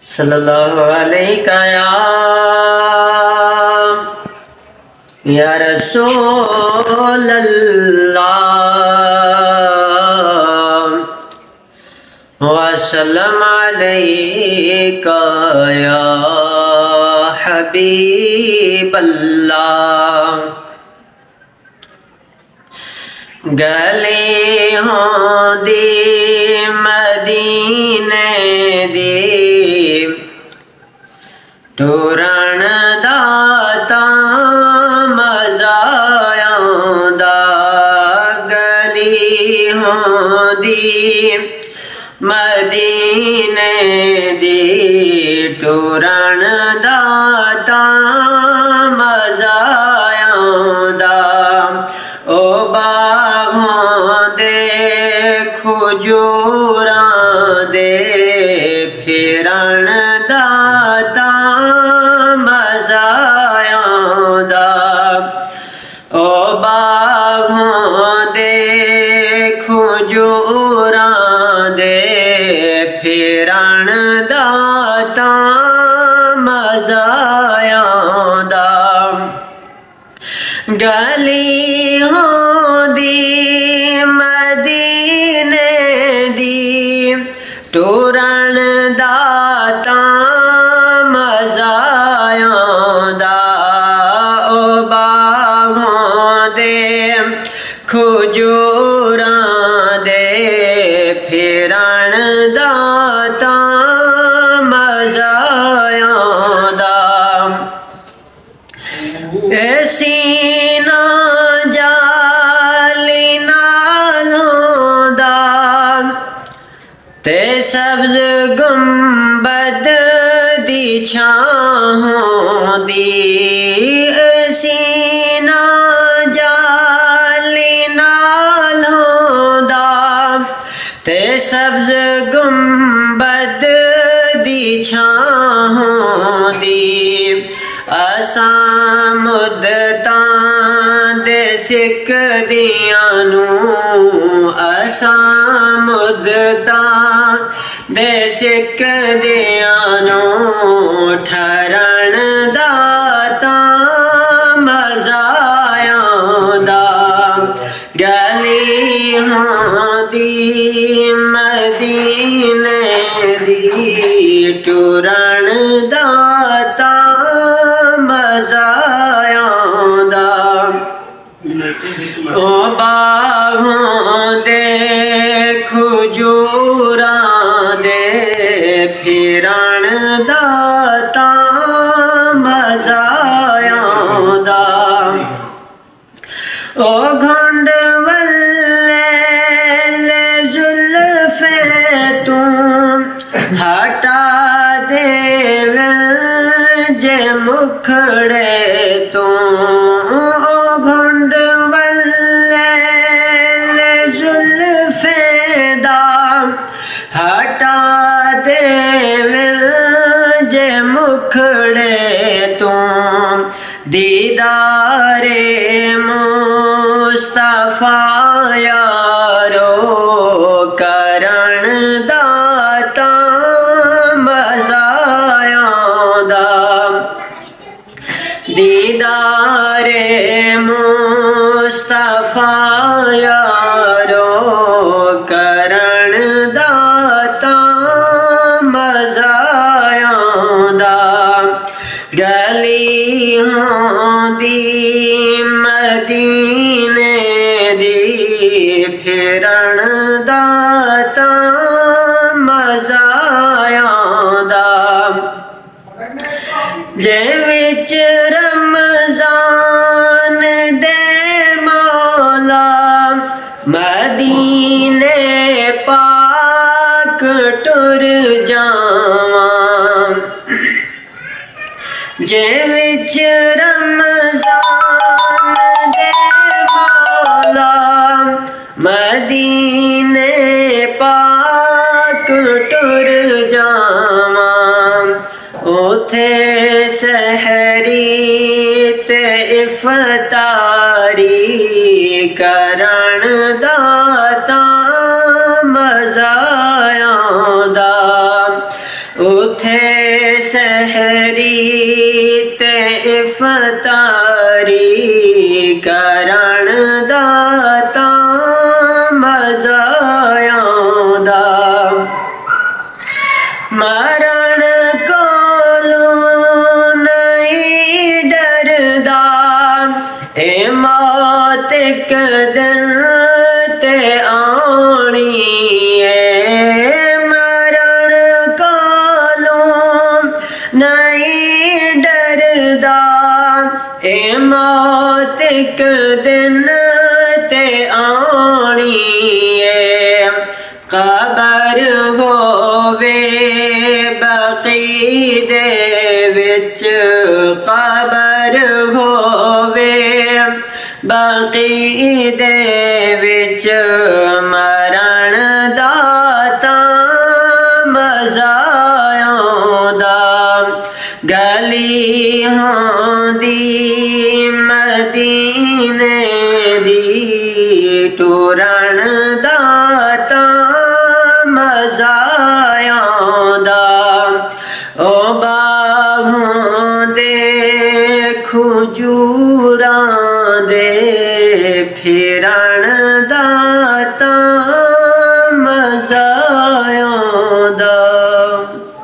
सल्लल्लाहु अलैका या रसूल अल्लाह वसल्लम अलैका या हबीब अल्लाह। गले हों दी मदीने दी टुरण दाता मज़ा आउंदा। गली हों दी मदीने दी टुरण दाता मज़ा आउंदा। ओ बागों दे खजूरां दे फिरन दाता मज़ा आउंदा। ओ बागों दे खजूरां दे फिरन दाता मज़ा आउंदा। गली होंदी मदीने दी टुरण दाता मज़ा आउंदा। ओ बागों दे खजूरां दे फिरन दाता मज़ा आउंदा। सीना जाली नालों दा ते सब्ज़ गुंबद दी छाहों दी। सीना जाली नालों दा ते सब्ज़ गुंबद दी छाहों दी। असां मुद्दतां दे सिकदियां नूं असां मुद्दतां दे सिकदियां नूं ठरण दाता मज़ा आउंदा। गली होंदी मदीने दी टुरण दाता मज़ा आउंदा। ओ बागों दे खजूरां दे फिरन दाता मज़ा आउंदा। ओ घुंड वल्ले जुल्फे तू हटा दे जे मुखड़े तो। घुंड वल्ले जुल्फे दा हटा दे जे मुखड़े तो। दीदारे मुस्तफा यारो करण दाता मज़ा आउंदा। दीदारे मुस्तफा यारो करण दाता मज़ा आउंदा। गली होंदी मदीने दी फिरन दाता मज़ा आउंदा। जे विच रमज़ान दे मौला मदीने पाक टुर जावां। जे विच रमज़ान दे मौला मदीने पाक टुर जावां। उथे सहरी ते इफ्तारी करण दाता मज़ा आउंदा। उथे सहरी ते इफ्तारी करण दा तां मज़ा आउंदा। मरण कोलों नहीं डरदा, ए मौत इक दिन ते आनी है। मरण कोलों नहीं डरदा, ए मौत इक दिन ते आनी है। कबर होवे बकी दे विच, कबर होवे बकी दे विच, मरण दा तां मज़ा आउंदा। गली होंदी मदीने दी, टुरन दा तां मज़ा आउंदा। ओ बागों दे खजूरां दे फिरन दा